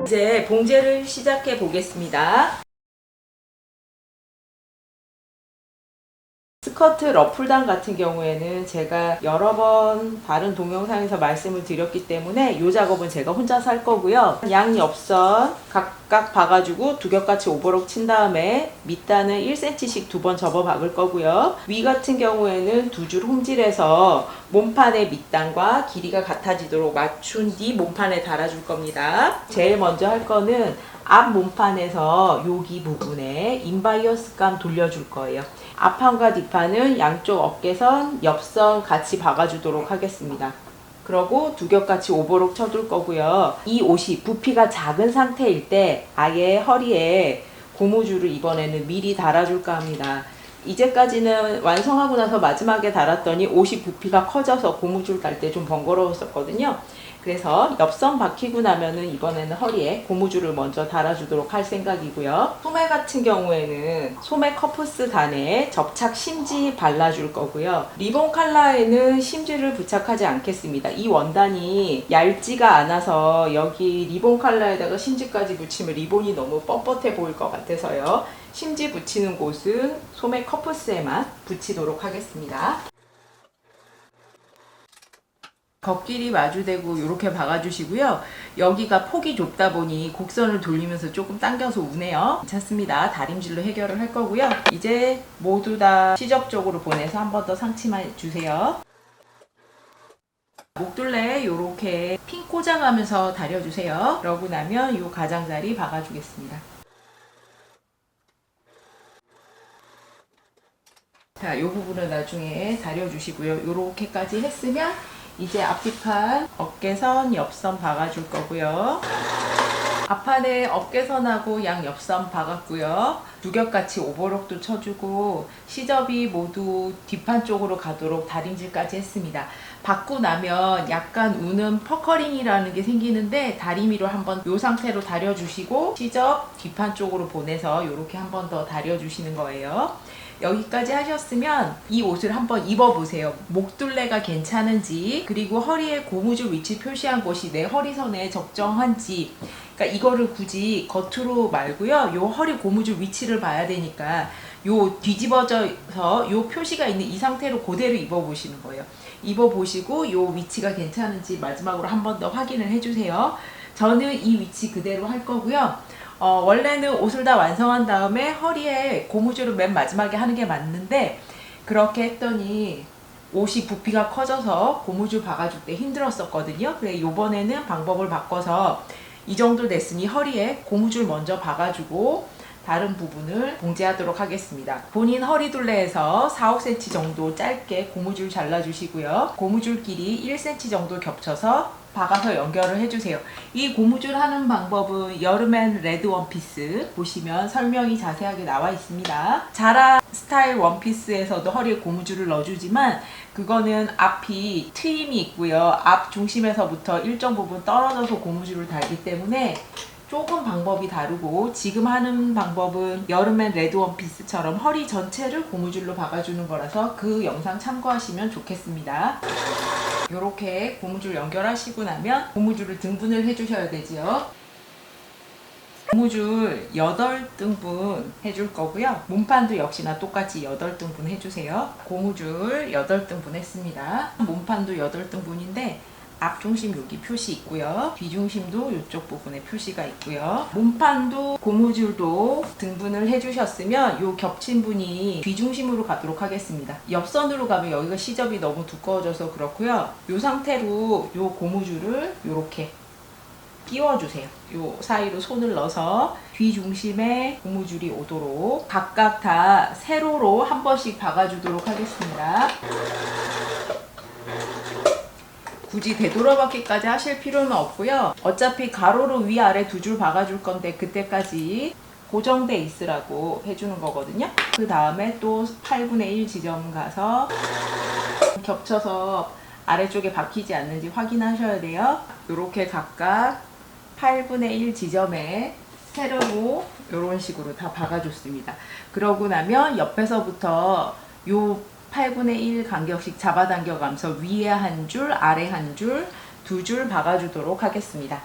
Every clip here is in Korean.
이제 봉제를 시작해 보겠습니다. 스커트 러플단 같은 경우에는 제가 여러 번 다른 동영상에서 말씀을 드렸기 때문에 이 작업은 제가 혼자서 할 거고요. 양 옆선 각각 봐가지고 두 겹같이 오버록 친 다음에 밑단은 1cm씩 두 번 접어 박을 거고요. 위 같은 경우에는 두 줄 홈질해서 몸판의 밑단과 길이가 같아지도록 맞춘 뒤 몸판에 달아줄 겁니다. 제일 먼저 할 거는 앞 몸판에서 여기 부분에 인바이어스감 돌려줄 거예요. 앞판과 뒷판은 양쪽 어깨선, 옆선 같이 박아주도록 하겠습니다. 그러고 두 겹같이 오버록 쳐둘 거고요. 이 옷이 부피가 작은 상태일 때 아예 허리에 고무줄을 이번에는 미리 달아줄까 합니다. 이제까지는 완성하고 나서 마지막에 달았더니 옷이 부피가 커져서 고무줄 달 때 좀 번거로웠었거든요. 그래서 옆선 박히고 나면은 이번에는 허리에 고무줄을 먼저 달아주도록 할 생각이고요. 소매 같은 경우에는 소매 커프스 단에 접착 심지 발라줄 거고요. 리본 칼라에는 심지를 부착하지 않겠습니다. 이 원단이 얇지가 않아서 여기 리본 칼라에다가 심지까지 붙이면 리본이 너무 뻣뻣해 보일 것 같아서요. 심지 붙이는 곳은 소매 커프스에만 붙이도록 하겠습니다. 겉길이 마주대고 이렇게 박아주시고요. 여기가 폭이 좁다 보니 곡선을 돌리면서 조금 당겨서 우네요. 괜찮습니다. 다림질로 해결을 할 거고요. 이제 모두 다 시접 쪽으로 보내서 한 번 더 상치만 주세요. 목둘레 이렇게 핀 꽂아가면서 다려주세요. 그러고 나면 이 가장자리 박아주겠습니다. 자, 이 부분을 나중에 다려주시고요. 이렇게까지 했으면 이제 앞뒤판 어깨선, 옆선 박아줄 거고요. 앞판에 어깨선하고 양 옆선 박았고요. 두 겹같이 오버록도 쳐주고 시접이 모두 뒷판 쪽으로 가도록 다림질까지 했습니다. 박고 나면 약간 우는 퍼커링이라는 게 생기는데 다리미로 한번 이 상태로 다려주시고 시접 뒷판 쪽으로 보내서 이렇게 한 번 더 다려주시는 거예요. 여기까지 하셨으면 이 옷을 한번 입어보세요. 목둘레가 괜찮은지, 그리고 허리에 고무줄 위치 표시한 곳이 내 허리선에 적정한지, 그러니까 이거를 굳이 겉으로 말고요. 요 허리 고무줄 위치를 봐야 되니까 요 뒤집어져서 요 표시가 있는 이 상태로 그대로 입어보시는 거예요. 입어보시고 요 위치가 괜찮은지 마지막으로 한 번 더 확인을 해주세요. 저는 이 위치 그대로 할 거고요. 원래는 옷을 다 완성한 다음에 허리에 고무줄을 맨 마지막에 하는 게 맞는데 그렇게 했더니 옷이 부피가 커져서 고무줄 박아줄 때 힘들었었거든요. 그래서 이번에는 방법을 바꿔서 이 정도 됐으니 허리에 고무줄 먼저 박아주고 다른 부분을 봉제하도록 하겠습니다. 본인 허리 둘레에서 4, 5cm 정도 짧게 고무줄 잘라주시고요. 고무줄 길이 1cm 정도 겹쳐서 박아서 연결을 해주세요. 이 고무줄 하는 방법은 여름엔 레드 원피스 보시면 설명이 자세하게 나와 있습니다. 자라 스타일 원피스에서도 허리에 고무줄을 넣어주지만 그거는 앞이 트임이 있고요. 앞 중심에서부터 일정 부분 떨어져서 고무줄을 달기 때문에 조금 방법이 다르고 지금 하는 방법은 여름엔 레드 원피스처럼 허리 전체를 고무줄로 박아주는 거라서 그 영상 참고하시면 좋겠습니다. 이렇게 고무줄 연결하시고 나면 고무줄을 등분을 해주셔야 되지요. 고무줄 8등분 해줄 거고요. 몸판도 역시나 똑같이 8등분 해주세요. 고무줄 8등분 했습니다. 몸판도 8등분인데 앞중심 여기 표시 있고요. 뒤중심도 이쪽 부분에 표시가 있고요. 몸판도 고무줄도 등분을 해주셨으면 이 겹친 분이 뒤중심으로 가도록 하겠습니다. 옆선으로 가면 여기가 시접이 너무 두꺼워져서 그렇고요. 이 상태로 이 고무줄을 이렇게 끼워주세요. 이 사이로 손을 넣어서 뒤중심에 고무줄이 오도록 각각 다 세로로 한 번씩 박아주도록 하겠습니다. 굳이 되돌아박기까지 하실 필요는 없고요. 어차피 가로로 위아래 두 줄 박아줄 건데 그때까지 고정돼 있으라고 해주는 거거든요. 그 다음에 또 8분의 1 지점 가서 겹쳐서 아래쪽에 박히지 않는지 확인하셔야 돼요. 이렇게 각각 8분의 1 지점에 세로로 이런 식으로 다 박아줬습니다. 그러고 나면 옆에서부터 요 8분의 1 간격씩 잡아당겨가면서 위에 한 줄, 아래 한 줄, 두 줄 박아주도록 하겠습니다.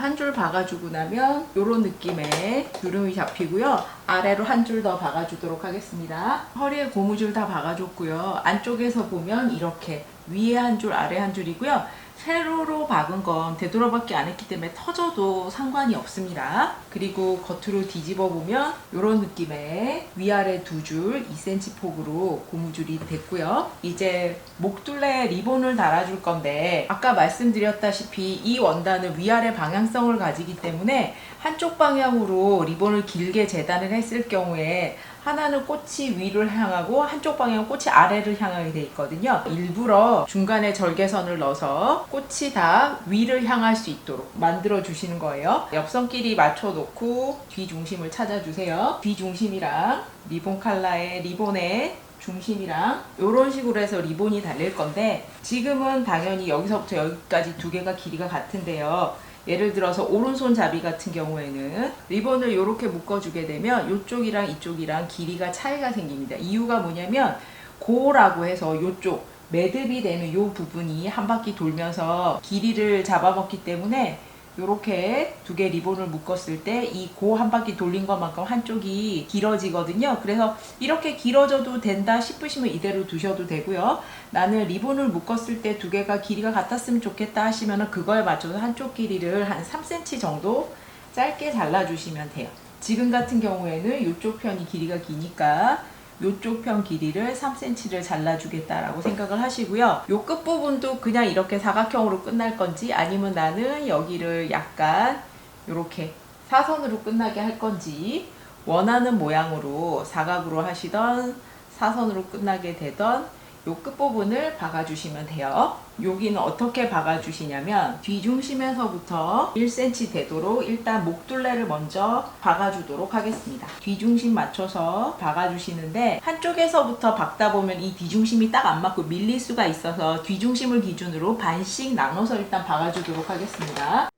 한 줄 박아주고 나면 이런 느낌의 주름이 잡히고요. 아래로 한 줄 더 박아주도록 하겠습니다. 허리에 고무줄 다 박아줬고요. 안쪽에서 보면 이렇게 위에 한 줄, 아래 한 줄이고요. 세로로 박은 건 되돌아박기 안 했기 때문에 터져도 상관이 없습니다. 그리고 겉으로 뒤집어 보면 이런 느낌의 위아래 두 줄 2cm 폭으로 고무줄이 됐고요. 이제 목둘레에 리본을 달아줄 건데 아까 말씀드렸다시피 이 원단은 위아래 방향성을 가지기 때문에 한쪽 방향으로 리본을 길게 재단을 했을 경우에 하나는 꽃이 위를 향하고 한쪽 방향은 꽃이 아래를 향하게 돼 있거든요. 일부러 중간에 절개선을 넣어서 꽃이 다 위를 향할 수 있도록 만들어 주시는 거예요. 옆선끼리 맞춰 놓고 뒤 중심을 찾아 주세요. 뒤 중심이랑 리본 칼라의 리본의 중심이랑 이런 식으로 해서 리본이 달릴 건데 지금은 당연히 여기서부터 여기까지 두 개가 길이가 같은데요. 예를 들어서 오른손잡이 같은 경우에는 리본을 이렇게 묶어주게 되면 이쪽이랑 이쪽이랑 길이가 차이가 생깁니다. 이유가 뭐냐면 고라고 해서 이쪽 매듭이 되는 이 부분이 한 바퀴 돌면서 길이를 잡아먹기 때문에 이렇게 두 개 리본을 묶었을 때 이 고 한 바퀴 돌린 것만큼 한쪽이 길어지거든요. 그래서 이렇게 길어져도 된다 싶으시면 이대로 두셔도 되고요. 나는 리본을 묶었을 때 두 개가 길이가 같았으면 좋겠다 하시면 그거에 맞춰서 한쪽 길이를 한 3cm 정도 짧게 잘라주시면 돼요. 지금 같은 경우에는 이쪽 편이 길이가 기니까 이쪽 편 길이를 3cm를 잘라주겠다라고 생각을 하시고요. 이 끝부분도 그냥 이렇게 사각형으로 끝날 건지 아니면 나는 여기를 약간 이렇게 사선으로 끝나게 할 건지 원하는 모양으로 사각으로 하시던 사선으로 끝나게 되던 이 끝부분을 박아주시면 돼요. 여기는 어떻게 박아주시냐면 뒤중심에서부터 1cm 되도록 일단 목둘레를 먼저 박아주도록 하겠습니다. 뒤중심 맞춰서 박아주시는데 한쪽에서부터 박다 보면 이 뒤중심이 딱 안 맞고 밀릴 수가 있어서 뒤중심을 기준으로 반씩 나눠서 일단 박아주도록 하겠습니다.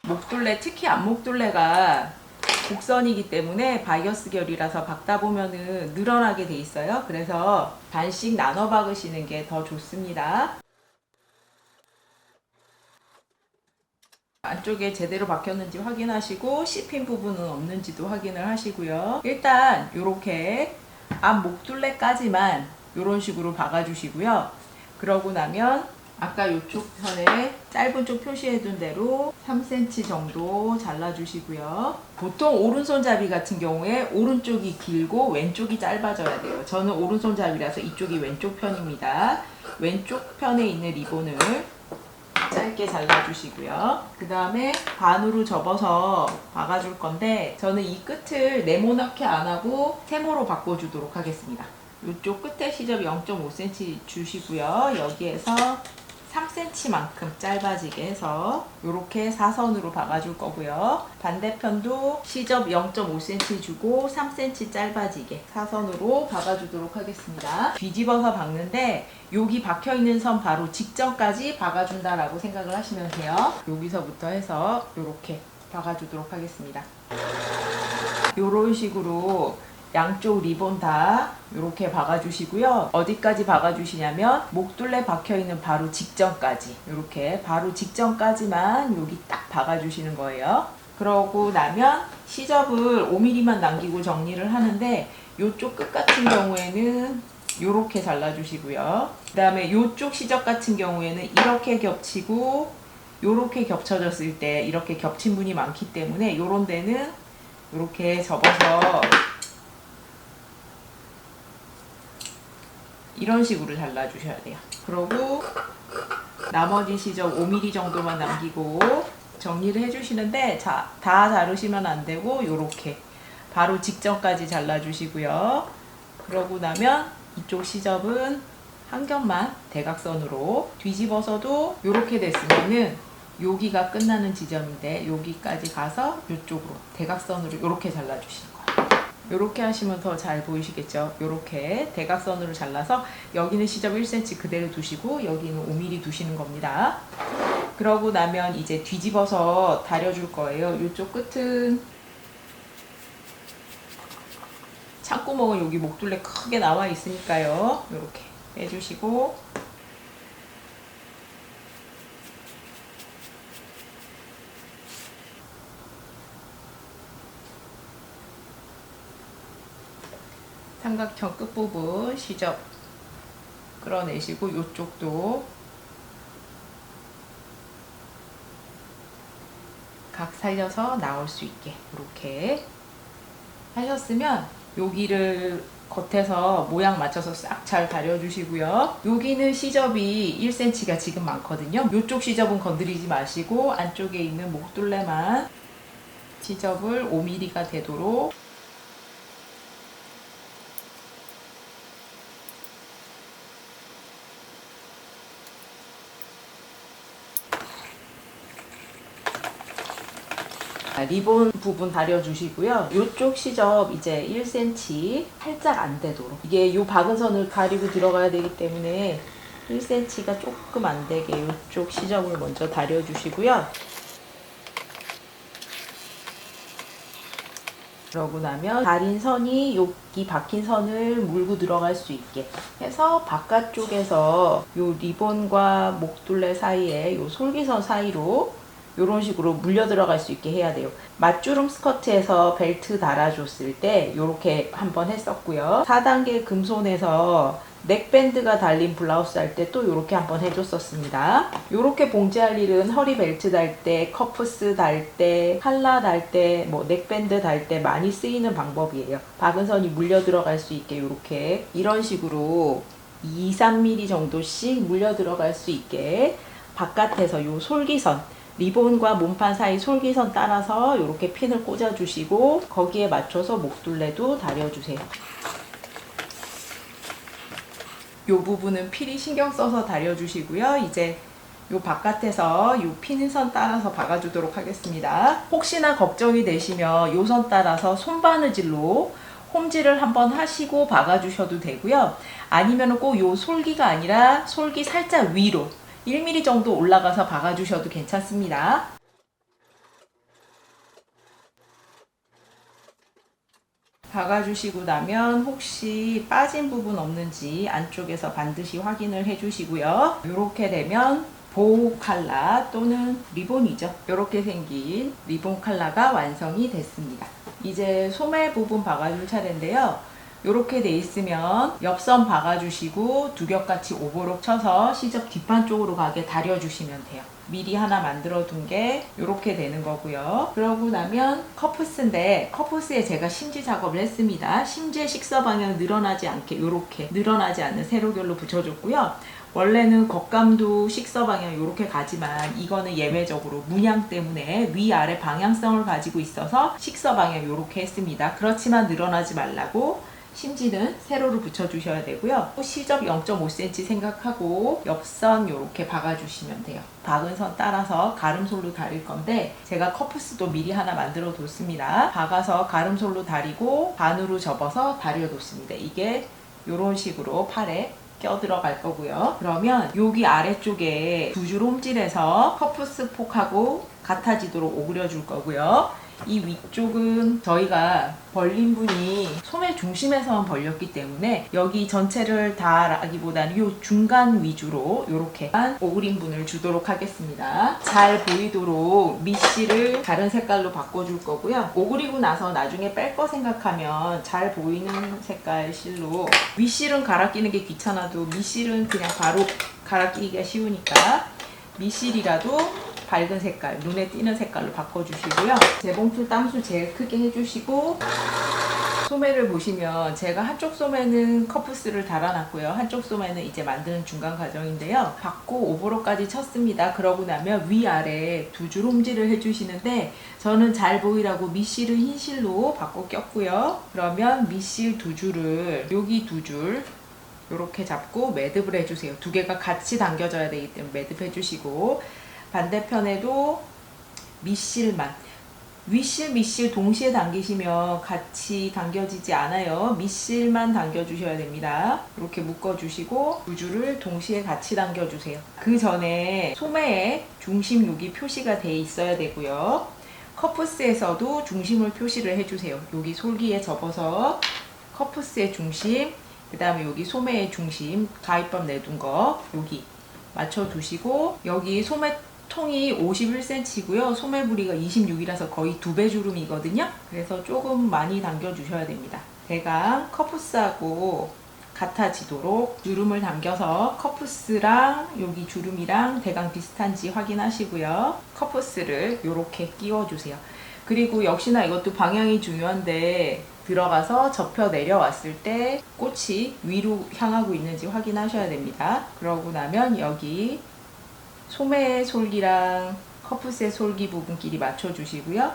목둘레, 특히 앞목둘레가 곡선이기 때문에 바이어스 결이라서 박다 보면은 늘어나게 돼 있어요. 그래서 반씩 나눠 박으시는 게 더 좋습니다. 안쪽에 제대로 박혔는지 확인하시고 씹힌 부분은 없는지도 확인을 하시고요. 일단 이렇게 앞 목둘레까지만 이런 식으로 박아주시고요. 그러고 나면 아까 이쪽 편에 짧은 쪽 표시해둔 대로 3cm 정도 잘라주시고요. 보통 오른손잡이 같은 경우에 오른쪽이 길고 왼쪽이 짧아져야 돼요. 저는 오른손잡이라서 이쪽이 왼쪽 편입니다. 왼쪽 편에 있는 리본을 짧게 잘라주시고요. 그 다음에 반으로 접어서 박아줄 건데 저는 이 끝을 네모나게 안 하고 세모로 바꿔주도록 하겠습니다. 이쪽 끝에 시접 0.5cm 주시고요. 여기에서 3cm만큼 짧아지게 해서 이렇게 사선으로 박아줄 거고요. 반대편도 시접 0.5cm 주고 3cm 짧아지게 사선으로 박아주도록 하겠습니다. 뒤집어서 박는데 여기 박혀있는 선 바로 직전까지 박아준다라고 생각을 하시면 돼요. 여기서부터 해서 이렇게 박아주도록 하겠습니다. 이런 식으로 양쪽 리본 다 이렇게 박아주시고요. 어디까지 박아주시냐면 목둘레 박혀있는 바로 직전까지 이렇게 바로 직전까지만 여기 딱 박아주시는 거예요. 그러고 나면 시접을 5mm만 남기고 정리를 하는데 이쪽 끝 같은 경우에는 이렇게 잘라주시고요. 그 다음에 이쪽 시접 같은 경우에는 이렇게 겹치고 이렇게 겹쳐졌을 때 이렇게 겹친 분이 많기 때문에 이런 데는 이렇게 접어서 이런 식으로 잘라주셔야 돼요. 그러고 나머지 시접 5mm 정도만 남기고 정리를 해주시는데 다 자르시면 안 되고 이렇게 바로 직전까지 잘라주시고요. 그러고 나면 이쪽 시접은 한 겹만 대각선으로 뒤집어서도 이렇게 됐으면은 여기가 끝나는 지점인데 여기까지 가서 이쪽으로 대각선으로 이렇게 잘라주시는 거예요. 이렇게 하시면 더 잘 보이시겠죠. 이렇게 대각선으로 잘라서 여기는 시접 1cm 그대로 두시고 여기는 5mm 두시는 겁니다. 그러고 나면 이제 뒤집어서 다려줄 거예요. 이쪽 끝은 창구멍은 여기 목둘레 크게 나와 있으니까요. 이렇게 빼주시고 삼각형 끝부분 시접 끌어내시고 이쪽도 각 살려서 나올 수 있게 이렇게 하셨으면 여기를 겉에서 모양 맞춰서 싹 잘 다려주시고요. 여기는 시접이 1cm가 지금 많거든요. 이쪽 시접은 건드리지 마시고 안쪽에 있는 목둘레만 시접을 5mm가 되도록 리본 부분 다려주시고요. 이쪽 시접 이제 1cm 살짝 안 되도록, 이게 이 박은 선을 가리고 들어가야 되기 때문에 1cm가 조금 안 되게 이쪽 시접을 먼저 다려주시고요. 그러고 나면 다린 선이 여기 박힌 선을 물고 들어갈 수 있게 해서 바깥쪽에서 이 리본과 목둘레 사이에 이 솔기선 사이로 이런 식으로 물려 들어갈 수 있게 해야 돼요. 맞주름 스커트에서 벨트 달아줬을 때 이렇게 한번 했었고요. 4단계 금손에서 넥밴드가 달린 블라우스 할 때 또 이렇게 한번 해줬었습니다. 이렇게 봉제할 일은 허리 벨트 달 때, 커프스 달 때, 칼라 달 때, 뭐 넥밴드 달 때 많이 쓰이는 방법이에요. 박은 선이 물려 들어갈 수 있게 이렇게 이런 식으로 2, 3mm 정도씩 물려 들어갈 수 있게 바깥에서 이 솔기선, 리본과 몸판 사이 솔기선 따라서 이렇게 핀을 꽂아주시고 거기에 맞춰서 목둘레도 다려주세요. 이 부분은 필히 신경 써서 다려주시고요. 이제 이 바깥에서 이 핀선 따라서 박아주도록 하겠습니다. 혹시나 걱정이 되시면 이 선 따라서 손바느질로 홈질을 한번 하시고 박아주셔도 되고요. 아니면 꼭 이 솔기가 아니라 솔기 살짝 위로 1mm 정도 올라가서 박아주셔도 괜찮습니다. 박아주시고 나면 혹시 빠진 부분 없는지 안쪽에서 반드시 확인을 해주시고요. 이렇게 되면 보호 칼라 또는 리본이죠. 이렇게 생긴 리본 칼라가 완성이 됐습니다. 이제 소매 부분 박아줄 차례인데요. 이렇게 돼 있으면 옆선 박아주시고 두 겹같이 오버록 쳐서 시접 뒷판 쪽으로 가게 다려주시면 돼요. 미리 하나 만들어 둔 게 이렇게 되는 거고요. 그러고 나면 커프스인데 커프스에 제가 심지 작업을 했습니다. 심지의 식서 방향 늘어나지 않게 이렇게 늘어나지 않는 세로결로 붙여줬고요. 원래는 겉감도 식서 방향 이렇게 가지만 이거는 예외적으로 문양 때문에 위아래 방향성을 가지고 있어서 식서 방향 이렇게 했습니다. 그렇지만 늘어나지 말라고 심지는 세로로 붙여주셔야 되고요. 시접 0.5cm 생각하고 옆선 이렇게 박아주시면 돼요. 박은 선 따라서 가름솔로 다릴 건데 제가 커프스도 미리 하나 만들어 뒀습니다. 박아서 가름솔로 다리고 반으로 접어서 다려뒀습니다. 이게 이런 식으로 팔에 껴 들어갈 거고요. 그러면 여기 아래쪽에 두 줄 홈질해서 커프스 폭하고 같아지도록 오그려 줄 거고요. 이 위쪽은 저희가 벌린 분이 소매 중심에서만 벌렸기 때문에 여기 전체를 다 라기보다는 이 중간 위주로 이렇게 오그린 분을 주도록 하겠습니다. 잘 보이도록 밑실을 다른 색깔로 바꿔줄 거고요. 오그리고 나서 나중에 뺄 거 생각하면 잘 보이는 색깔 실로, 윗실은 갈아 끼는 게 귀찮아도 밑실은 그냥 바로 갈아 끼기가 쉬우니까 밑실이라도 밝은 색깔, 눈에 띄는 색깔로 바꿔주시고요. 재봉틀 땀수 제일 크게 해주시고 소매를 보시면 제가 한쪽 소매는 커프스를 달아놨고요. 한쪽 소매는 이제 만드는 중간 과정인데요. 받고 오버로까지 쳤습니다. 그러고 나면 위아래 두 줄 홈질을 해주시는데 저는 잘 보이라고 밑실은 흰실로 바꿔 꼈고요. 그러면 밑실 두 줄을 여기 두 줄 이렇게 잡고 매듭을 해주세요. 두 개가 같이 당겨져야 되기 때문에 매듭 해주시고 반대편에도 밑실만, 윗실, 밑실 동시에 당기시면 같이 당겨지지 않아요. 밑실만 당겨주셔야 됩니다. 이렇게 묶어주시고 두 줄을 동시에 같이 당겨주세요. 그 전에 소매에 중심 여기 표시가 돼 있어야 되고요. 커프스에서도 중심을 표시를 해주세요. 여기 솔기에 접어서 커프스의 중심, 그 다음에 여기 소매의 중심, 가위밥 내둔 거 여기 맞춰두시고 여기 소매 통이 51cm고요. 소매 부리가 26이라서 거의 2배 주름이거든요. 그래서 조금 많이 당겨 주셔야 됩니다. 대강 커프스하고 같아지도록 주름을 당겨서 커프스랑 여기 주름이랑 대강 비슷한지 확인하시고요. 커프스를 이렇게 끼워주세요. 그리고 역시나 이것도 방향이 중요한데 들어가서 접혀 내려왔을 때 꽃이 위로 향하고 있는지 확인하셔야 됩니다. 그러고 나면 여기 소매의 솔기랑 커프스의 솔기 부분끼리 맞춰주시고요.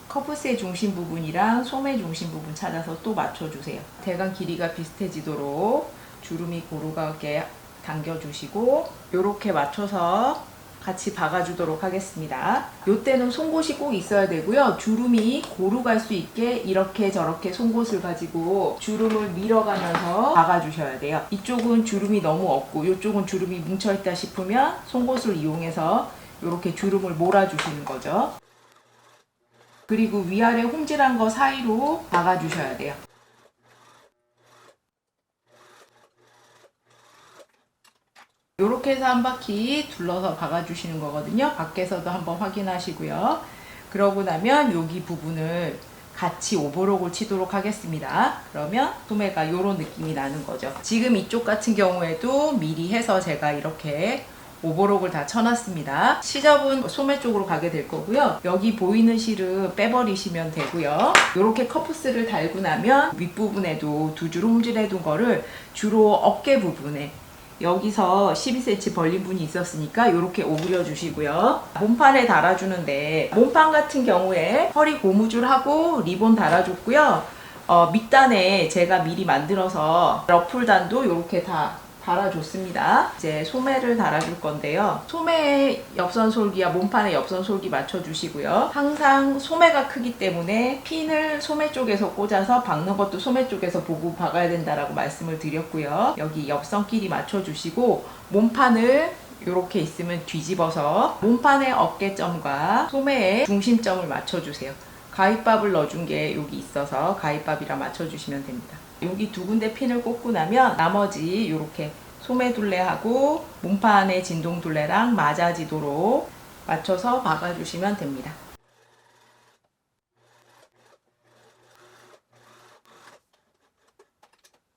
커프스의 중심 부분이랑 소매 중심 부분 찾아서 또 맞춰주세요. 대강 길이가 비슷해지도록 주름이 고루하게 당겨주시고 이렇게 맞춰서 같이 박아주도록 하겠습니다. 이때는 송곳이 꼭 있어야 되고요. 주름이 고루 갈 수 있게 이렇게 저렇게 송곳을 가지고 주름을 밀어가면서 박아주셔야 돼요. 이쪽은 주름이 너무 없고 이쪽은 주름이 뭉쳐있다 싶으면 송곳을 이용해서 이렇게 주름을 몰아주시는 거죠. 그리고 위아래 홍질한 거 사이로 박아주셔야 돼요. 이렇게 해서 한 바퀴 둘러서 박아주시는 거거든요. 밖에서도 한번 확인하시고요. 그러고 나면 여기 부분을 같이 오버록을 치도록 하겠습니다. 그러면 소매가 이런 느낌이 나는 거죠. 지금 이쪽 같은 경우에도 미리 해서 제가 이렇게 오버록을 다 쳐놨습니다. 시접은 소매 쪽으로 가게 될 거고요. 여기 보이는 실은 빼버리시면 되고요. 이렇게 커프스를 달고 나면 윗부분에도 두 줄 홈질해 둔 거를 주로 어깨 부분에 여기서 12cm 벌린 분이 있었으니까 이렇게 오그려 주시고요. 몸판에 달아주는데 몸판 같은 경우에 허리 고무줄하고 리본 달아줬고요. 밑단에 제가 미리 만들어서 러플단도 이렇게 다 달아줬습니다. 이제 소매를 달아줄 건데요. 소매에 옆선 솔기와 몸판에 옆선 솔기 맞춰주시고요. 항상 소매가 크기 때문에 핀을 소매 쪽에서 꽂아서 박는 것도 소매 쪽에서 보고 박아야 된다라고 말씀을 드렸고요. 여기 옆선끼리 맞춰주시고 몸판을 이렇게 있으면 뒤집어서 몸판의 어깨점과 소매의 중심점을 맞춰주세요. 가위밥을 넣어준 게 여기 있어서 가위밥이랑 맞춰주시면 됩니다. 여기 두 군데 핀을 꽂고 나면 나머지 이렇게 소매 둘레하고 몸판의 진동 둘레랑 맞아지도록 맞춰서 박아주시면 됩니다.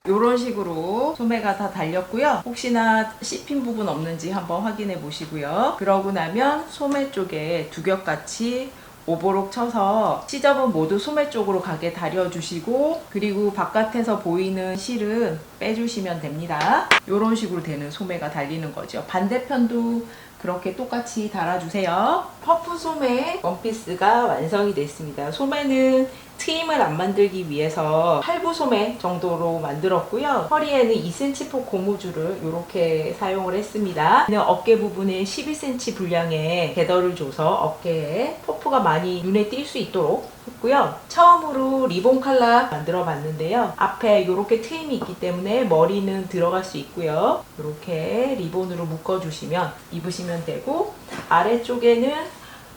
이런 식으로 소매가 다 달렸고요. 혹시나 씹힌 부분 없는지 한번 확인해 보시고요. 그러고 나면 소매 쪽에 두 겹같이 오버록 쳐서 시접은 모두 소매 쪽으로 가게 다려주시고 그리고 바깥에서 보이는 실은 빼주시면 됩니다. 이런 식으로 되는 소매가 달리는 거죠. 반대편도 그렇게 똑같이 달아주세요. 퍼프 소매 원피스가 완성이 됐습니다. 소매는 트임을 안 만들기 위해서 8부 소매 정도로 만들었고요. 허리에는 2cm 폭 고무줄을 이렇게 사용을 했습니다. 어깨 부분에 12cm 분량의 궤더를 줘서 어깨에 퍼프가 많이 눈에 띌 수 있도록 했고요. 처음으로 리본 칼라 만들어 봤는데요. 앞에 이렇게 트임이 있기 때문에 머리는 들어갈 수 있고요. 이렇게 리본으로 묶어 주시면 입으시면 되고 아래쪽에는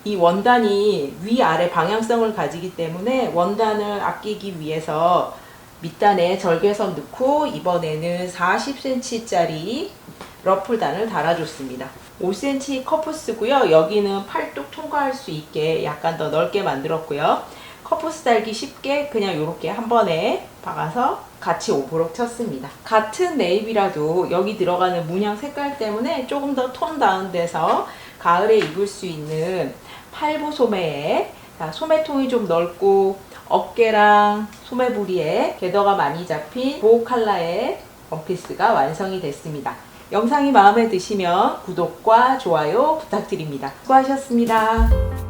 이 원단이 위아래 방향성을 가지기 때문에 원단을 아끼기 위해서 밑단에 절개선 넣고 이번에는 40cm짜리 러플단을 달아줬습니다. 5cm 커프스고요. 여기는 팔뚝 통과할 수 있게 약간 더 넓게 만들었고요. 커프스 달기 쉽게 그냥 이렇게 한 번에 박아서 같이 오버록 쳤습니다. 같은 네이비라도 여기 들어가는 문양 색깔 때문에 조금 더 톤 다운돼서 가을에 입을 수 있는 8부 소매에 소매통이 좀 넓고 어깨랑 소매 부리에 궤더가 많이 잡힌 보호 컬러의 원피스가 완성이 됐습니다. 영상이 마음에 드시면 구독과 좋아요 부탁드립니다. 수고하셨습니다.